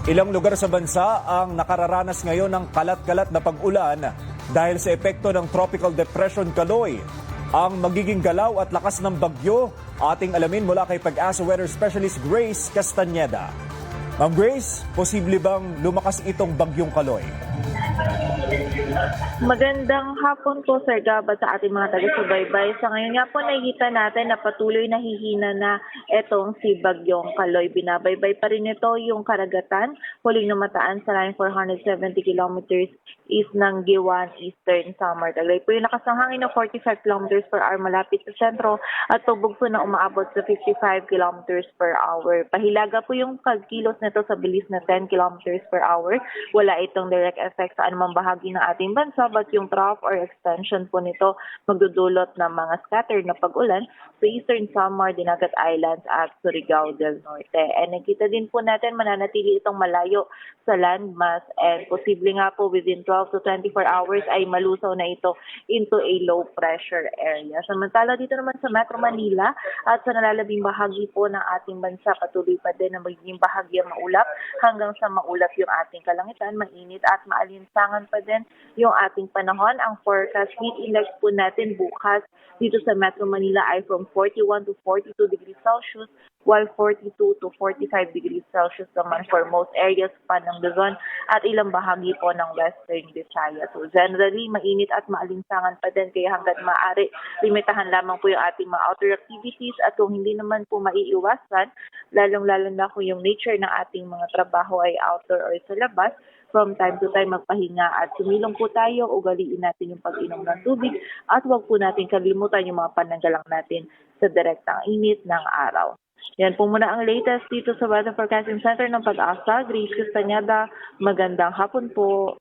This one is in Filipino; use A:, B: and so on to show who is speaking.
A: Ilang lugar sa bansa ang nakararanas ngayon ng kalat-kalat na pag-ulan dahil sa epekto ng Tropical Depression Kaloy. Ang magiging galaw at lakas ng bagyo, ating alamin mula kay Pag-asa Weather Specialist Grace Castañeda. Ma'am Grace, posible bang lumakas itong bagyong Kaloy?
B: Magandang hapon po, Sir Gaba, sa ating mga taga-subaybay. Sa ngayon nga po, nakikita natin na patuloy na hihina na itong si Bagyong Kaloy. Binabaybay pa rin ito yung karagatan, huling namataan sa line 470 kilometers east ng Giwan, Eastern Samar. Taglay po yung lakas ng hangin ng 45 kilometers per hour malapit sa sentro at tubog po na umaabot sa 55 kilometers per hour. Pahilaga po yung pagkilos nito sa bilis na 10 kilometers per hour. Wala itong direct effect sa anumang bahagi ng ating bansa, but yung trough or extension po nito magdudulot ng mga scattered na pag-ulan sa Eastern Samar, Dinagat Islands at Surigao del Norte. And nakita din po natin mananatili itong malayo sa landmass and posible nga po within 12 to 24 hours ay malusaw na ito into a low pressure area. Samantala dito naman sa Metro Manila at sa nalalabing bahagi po ng ating bansa, patuloy pa din na magiging bahagya maulap hanggang sa maulap yung ating kalangitan, mainit at maalinsangan pa din yung ating panahon. Ang forecast heat index po natin bukas dito sa Metro Manila ay from 41 to 42 degrees Celsius, while 42 to 45 degrees Celsius naman for most areas pa ng Luzon at ilang bahagi po ng Western Visayas. So generally, mainit at maalinsangan pa din, kaya hanggat maaari, limitahan lamang po yung ating mga outdoor activities at kung hindi naman po maiiwasan, lalong-lalo na kung yung nature ng ating mga trabaho ay outdoor or sa labas, from time to time magpahinga at sumilong po tayo, ugaliin natin yung pag-inom ng tubig at huwag po natin kalimutan yung mga pananggalang natin sa direktang init ng araw. Yan po muna ang latest dito sa Weather Forecasting Center ng Pag-asa. Grace Castañeda, magandang hapon po.